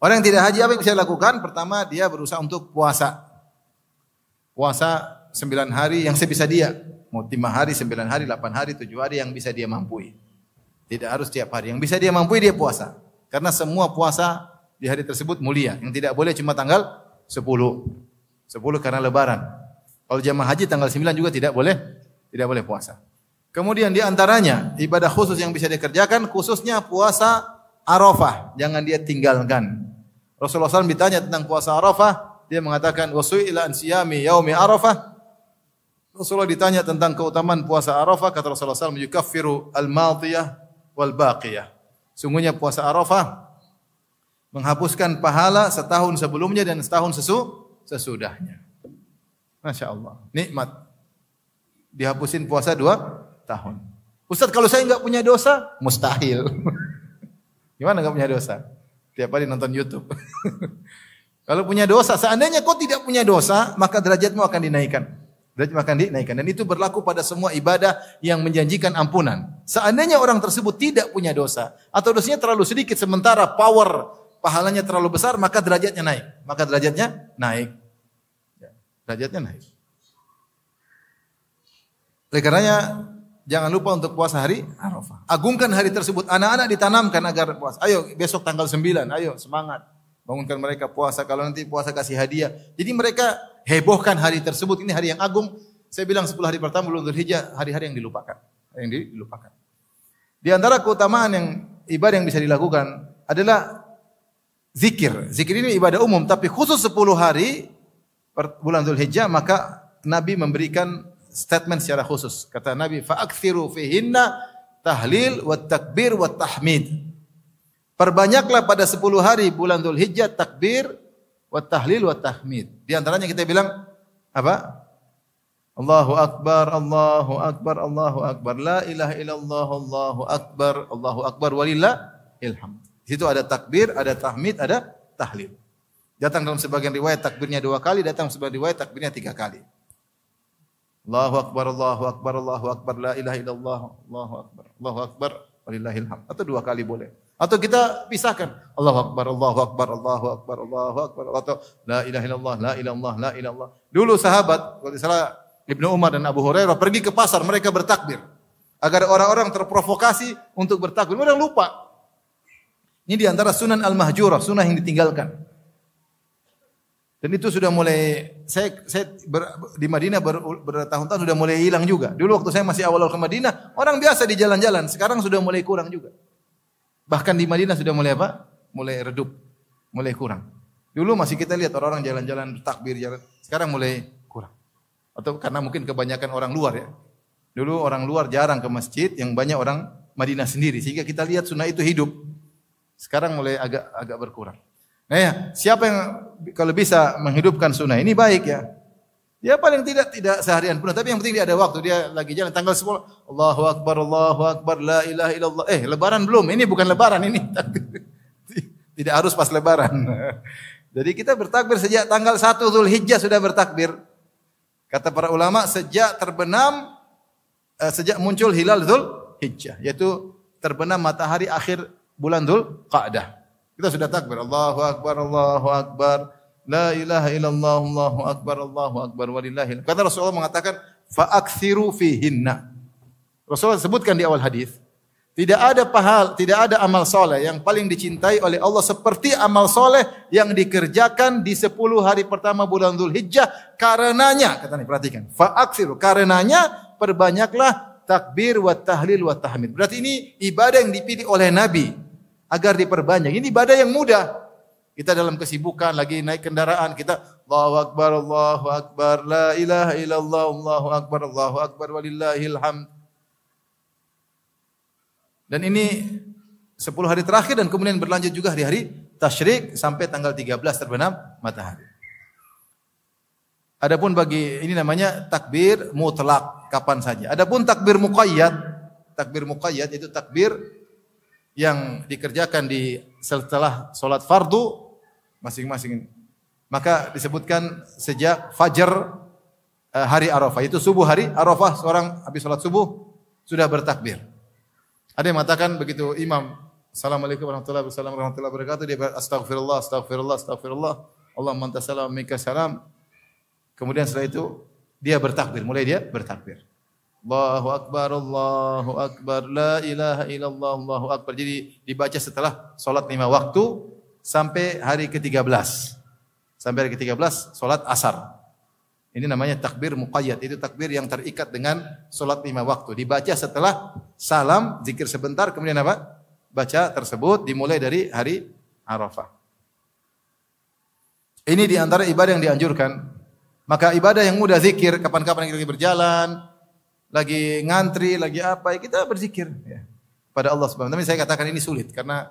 Orang yang tidak haji apa yang bisa lakukan? Pertama, dia berusaha untuk puasa. Puasa 9 hari yang sebisa dia. Mau 5 hari, 9 hari, 8 hari, 7 hari yang bisa dia mampu. Tidak harus tiap hari. Yang bisa dia mampu dia puasa. Karena semua puasa di hari tersebut mulia. Yang tidak boleh cuma tanggal 10. 10 karena lebaran. Kalau jamaah haji tanggal 9 juga tidak boleh puasa. Kemudian di antaranya ibadah khusus yang bisa dikerjakan khususnya puasa Arafah. Jangan dia tinggalkan. Rasulullah SAW ditanya tentang puasa Arafah, dia mengatakan wasu'ila an siyami yaumi Arafah. Rasulullah ditanya tentang keutamaan puasa Arafah, kata Rasulullah SAW, yukaffiru al-madiyah wal baqiyah. Sungguhnya puasa Arafah menghapuskan pahala setahun sebelumnya dan setahun sesudahnya. Masya Allah, nikmat. Dihapusin puasa 2 tahun. Ustaz, kalau saya enggak punya dosa, mustahil. Gimana enggak punya dosa? Tiap hari nonton YouTube. Kalau punya dosa, seandainya kau tidak punya dosa, maka derajatmu akan dinaikkan. Derajatmu akan dinaikkan. Dan itu berlaku pada semua ibadah yang menjanjikan ampunan. Seandainya orang tersebut tidak punya dosa, atau dosanya terlalu sedikit, sementara power pahalanya terlalu besar, maka derajatnya naik. Maka derajatnya naik. Derajatnya naik. Oleh karenanya, jangan lupa untuk puasa hari Arafah. Agungkan hari tersebut. Anak-anak ditanamkan agar puasa. Ayo besok tanggal 9, ayo semangat. Bangunkan mereka puasa. Kalau nanti puasa kasih hadiah. Jadi mereka hebohkan hari tersebut. Ini hari yang agung. Saya bilang 10 hari pertama bulan Dzulhijjah, hari-hari yang dilupakan. Yang dilupakan. Di antara keutamaan yang ibadah yang bisa dilakukan adalah zikir. Zikir ini ibadah umum. Tapi khusus 10 hari bulan Dzulhijjah, maka Nabi memberikan statement secara khusus. Kata Nabi, fa'akthiru fihinna tahlil wa takbir wa tahmid. Perbanyaklah pada 10 hari bulan Dzulhijjah takbir wa tahlil wa tahmid. Di antaranya kita bilang apa? Allahu akbar, Allahu akbar, Allahu akbar. La ilaha illallah, Allahu akbar walillahil hamd. Di situ ada takbir, ada tahmid, ada tahlil. Datang dalam sebagian riwayat takbirnya 2 kali, datang sebagian riwayat takbirnya 3 kali. Allahu akbar, Allahu akbar, Allahu akbar, la ilaha illallah, Allahu akbar, walillahil hamd. Atau 2 kali boleh. Atau kita pisahkan. Allahu akbar, Allahu akbar, Allahu akbar, Allahu akbar. Atau la ilaha illallah, la ilallah, la ilallah. Dulu sahabat, kalau salah Ibnu Umar dan Abu Hurairah pergi ke pasar, mereka bertakbir. Agar orang-orang terprovokasi untuk bertakbir. Mereka lupa. Ini di antara sunan al-mahjurah, sunnah yang ditinggalkan. Dan itu sudah mulai, saya di Madinah bertahun-tahun sudah mulai hilang juga. Dulu waktu saya masih awal-awal ke Madinah, orang biasa di jalan-jalan. Sekarang sudah mulai kurang juga. Bahkan di Madinah sudah mulai apa? Mulai redup, mulai kurang. Dulu masih kita lihat orang-orang jalan-jalan takbir jalan. Sekarang mulai kurang. Atau karena mungkin kebanyakan orang luar ya. Dulu orang luar jarang ke masjid, yang banyak orang Madinah sendiri. Sehingga kita lihat sunnah itu hidup. Sekarang mulai agak berkurang. Nah ya, siapa yang kalau bisa menghidupkan sunnah ini baik ya. Dia paling tidak seharian pun, tapi yang penting dia ada waktu, dia lagi jalan tanggal 10, Allahu akbar, la ilaha illallah. Lebaran belum? Ini bukan lebaran ini. Tidak harus pas lebaran. Jadi kita bertakbir sejak tanggal 1 Dzulhijjah sudah bertakbir. Kata para ulama sejak muncul hilal Dzulhijjah, yaitu terbenam matahari akhir bulan Dzulqa'dah. Kita sudah takbir, Allahu akbar, Allahu akbar, la ilaha illallah, Allahu akbar walillahil. Kata Rasulullah mengatakan, fa'akthiru fihinna. Rasulullah sebutkan di awal hadis, tidak ada amal soleh yang paling dicintai oleh Allah seperti amal soleh yang dikerjakan di 10 hari pertama bulan Dzulhijjah. Karenanya, kata nih perhatikan, fa'akthiru, karenanya perbanyaklah takbir wa tahlil wa tahmid. Berarti ini ibadah yang dipilih oleh Nabi agar diperbanyak. Ini ibadah yang mudah. Kita dalam kesibukan lagi naik kendaraan, kita Allahu akbar, la ilaha illallah, Allahu akbar walillahil hamd. Dan ini 10 hari terakhir dan kemudian berlanjut juga hari-hari tasyrik sampai tanggal 13 terbenam matahari. Adapun bagi ini namanya takbir mutlak, kapan saja. Adapun takbir muqayyad itu takbir yang dikerjakan setelah sholat fardu masing-masing. Maka disebutkan sejak fajar hari Arafah. Itu subuh hari Arafah, seorang habis sholat subuh sudah bertakbir. Ada yang mengatakan begitu imam Assalamualaikum warahmatullahi wabarakatuh. Dia astagfirullah, astagfirullah, astagfirullah. Allahumma anta salam, minka salam. Kemudian setelah itu dia bertakbir, mulai dia bertakbir. Allahu akbar, la ilaha illallah, Allahu akbar. Jadi dibaca setelah salat 5 waktu sampai hari ke-13. Sampai hari ke-13 salat asar. Ini namanya takbir muqayyad, itu takbir yang terikat dengan salat 5 waktu. Dibaca setelah salam, zikir sebentar, kemudian apa? Baca tersebut dimulai dari hari Arafah. Ini di antara ibadah yang dianjurkan. Maka ibadah yang mudah zikir, kapan-kapan kita lagi berjalan, lagi ngantri, lagi apa, kita berzikir ya, pada Allah Subhanahu wa taala. Tapi saya katakan ini sulit karena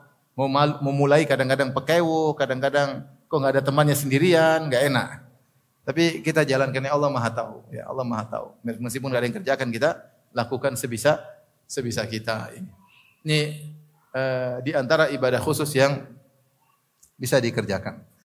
memulai kadang-kadang pekewo, kadang-kadang kok enggak ada temannya sendirian, enggak enak. Tapi kita jalankan, ya Allah Maha tahu, ya Allah Maha tahu. Meskipun enggak ada yang kerjakan, kita lakukan sebisa kita ini. Ini di antara ibadah khusus yang bisa dikerjakan.